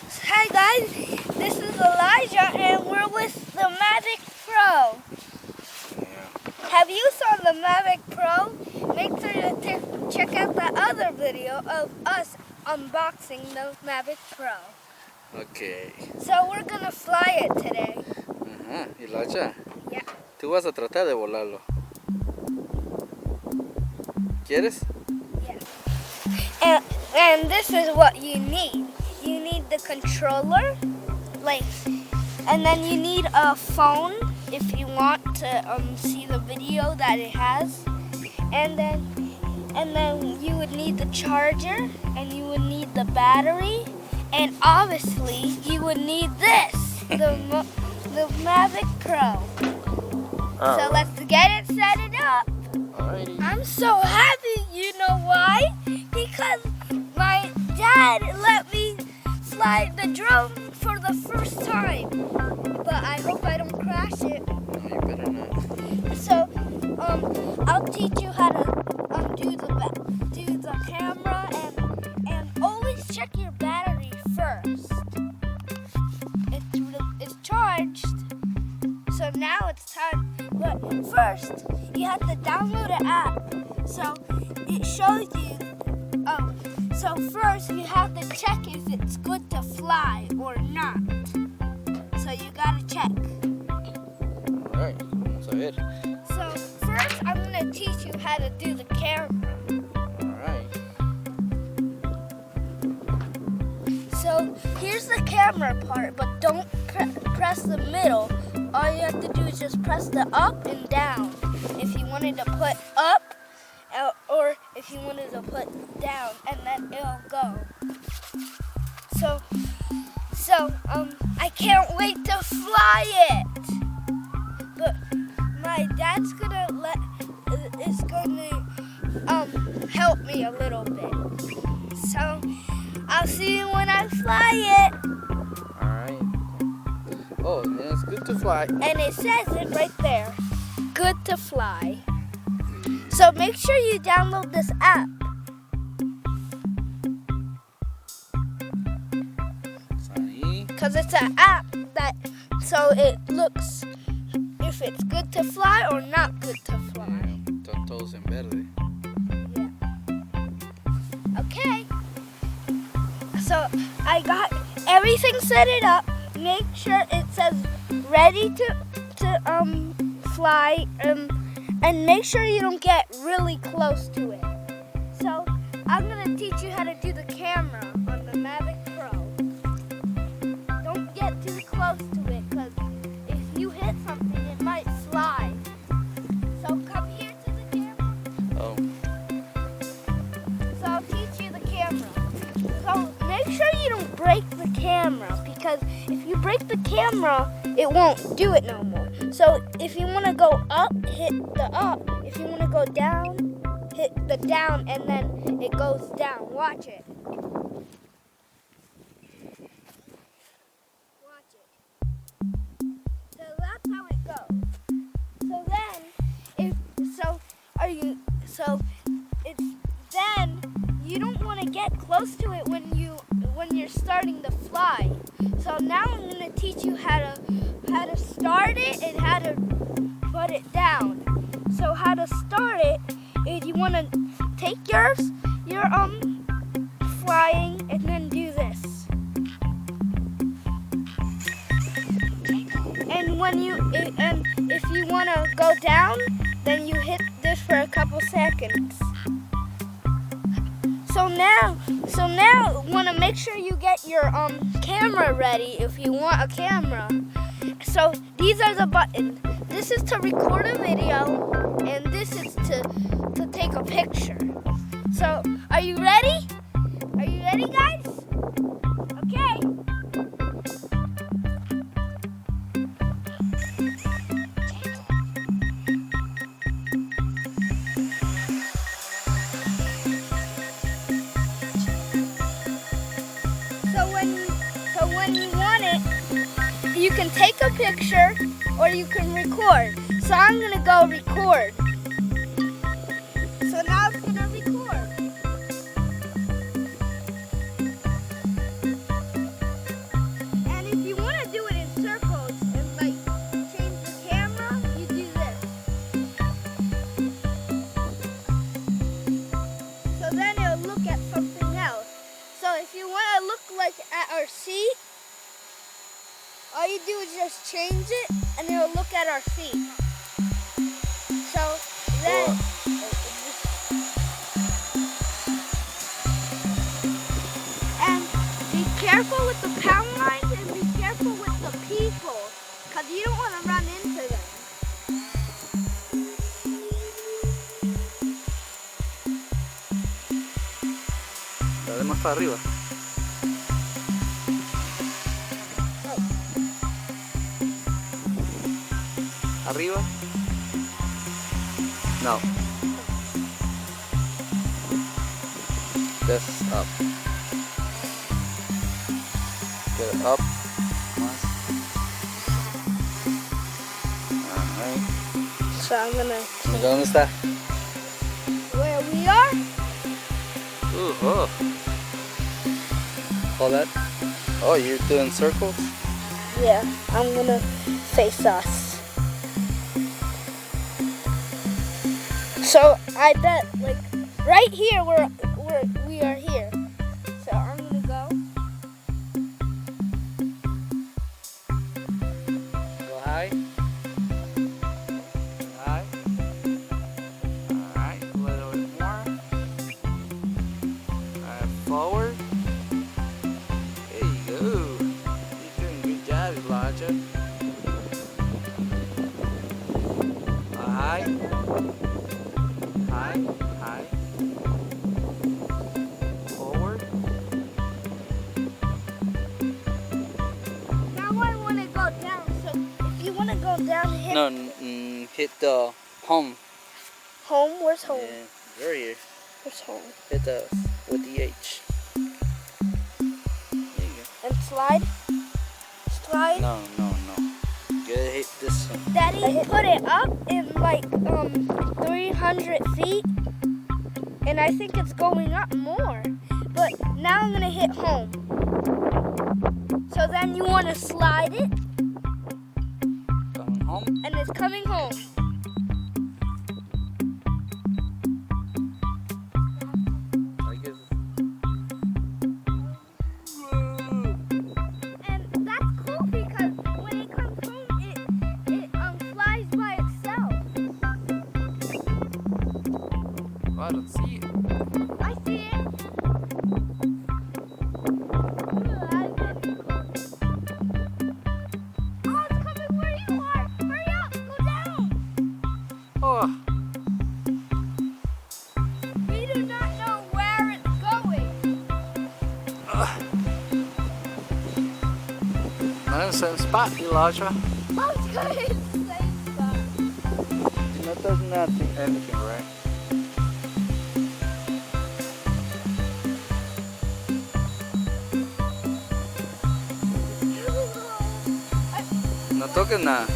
Hi guys, this is Elijah and we're with the Mavic Pro. Yeah. Have you saw the Mavic Pro? Make sure to check out the other video of us unboxing the Mavic Pro. Ok. So we're gonna fly it today. Ajá, Elijah. Yeah. Tú vas a tratar de volarlo. ¿Quieres? Yeah. And this is what you need. You need the controller, and then you need a phone if you want to see the video that it has, and then you would need the charger, and you would need the battery, and obviously you would need this, the Mavic Pro. So let's get it set it up. Alrighty. I'm so happy. You know why? Because my dad let me fly the drone for the first time. But I hope I don't crash it. No, you better not. So, I'll teach you how to do the camera and always check your battery first. It's charged. So now it's time. But first, you have to download an app. So it shows you. So first you have to check if it's good to fly or not. So you gotta check. Alright, vamos a ver. So first I'm gonna teach you how to do the camera. Alright. So here's the camera part, but don't press the middle. All you have to do is just press the up and down. If you wanted to put up, or if you wanted to put down, and then it'll go. So I can't wait to fly it. But my dad's is gonna help me a little bit. So I'll see you when I fly it. Alright. Oh, yeah, it's good to fly. And it says it right there. Good to fly. So make sure you download this app. Ahí. Because it's an app so it looks if it's good to fly or not good to fly. Están todos en verde. Yeah. Okay. So I got everything set it up. Make sure it says ready to fly and make sure you don't get really close to it. So I'm gonna teach you how to do the camera on the Mavic Pro. Don't get too close to it because if you hit something it might fly. So come here to the camera. Oh. So I'll teach you the camera. So make sure you don't break the camera because if you break the camera, it won't do it no more. So if you want to go up, hit the up. If you want to go down, hit the down and then it goes down. Watch it. Watch it. So that's how it goes. So then, then you don't want to get close to it when you're starting to fly. So now I'm going to teach you how to start it and how to put it down. So how to start it is you want to take your flying and then do this. And if you want to go down, then you hit this for a couple seconds. So now want to make sure you get your camera ready if you want a camera. So these are the buttons. This is to record a video and this is to take a picture. So are you ready? Are you ready, guys? Okay. So when you want it, you can take a picture or you can record. So I'm gonna go record. So now it's gonna record. at our seat, all you do is just change it and it'll look at our feet. So then, and be careful with the power lines and be careful with the people, because you don't want to run into them. Dale más para arriba. Arriba. No. This up. Get it up. Alright. So I'm gonna. ¿Dónde está? Where we are? Oh. Hold that. Oh, you're doing circles? Yeah, I'm gonna face us. So I bet, like, right here we are here. So I'm gonna go. Go high. High. Alright, a little bit more. Alright, forward. There you go. You're doing a good job, Elijah. High. High. High. Forward. Now I wanna go down. So if you wanna go down, hit No, hit the home. home. Where's home? Yeah, right here. Where's home? Hit the with the H. There you go. And slide. Slide. No. You gotta hit this one. Daddy put it up in like 300 feet, and I think it's going up more. But now I'm gonna hit home. So then you want to slide it, Coming home. and it's coming home. I guess. And that's cool because when it comes home, it flies by itself. Oh, I don't see it. I see it. Oh, it's coming where you are. Hurry up, go down. Oh, We do not know where it's going. not in the same spot, Elijah. Oh, it's going in the same spot. Did not touch nothing. Anything, right? No toques nada.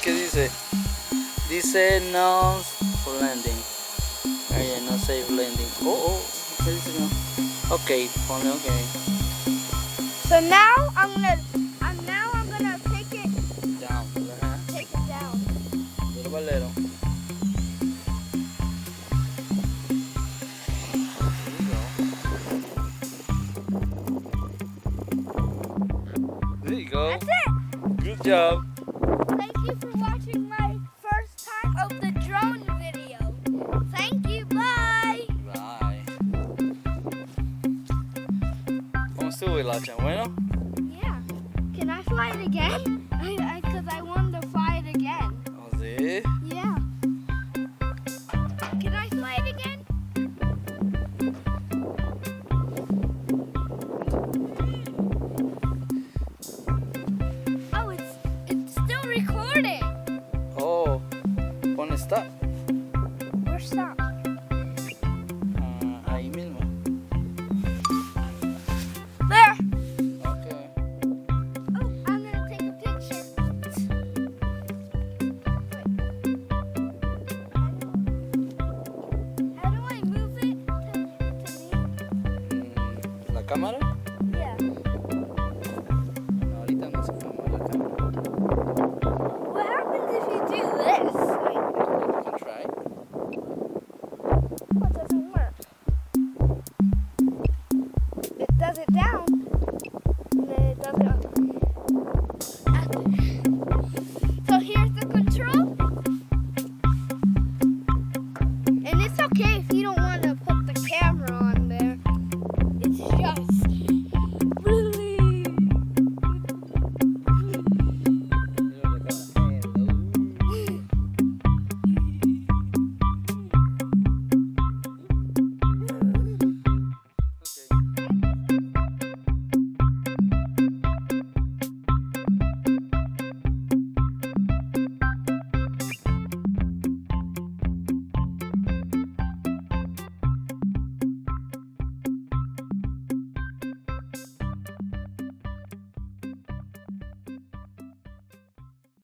¿Qué dice? Dice no for landing. Yeah, no safe landing. Oh, ¿qué dice no? Okay, ponle okay. So now I'm gonna take it Down. take it down. Little valero. There you go. That's it. Good job. Thank you for watching my first time of the drone video. Thank you. Bye. Bye. ¿Cómo estuvo, Elijah? Bueno? Yeah. Can I fly it again? Because I wanted to fly it again. Oh, sí. Yeah. Can I fly it again? Oh, it's still recording. Oh, pon stop. We're stopped. Ahí mismo. There. Okay. Oh, I'm gonna take a picture. How do I move it to me? ¿La cámara?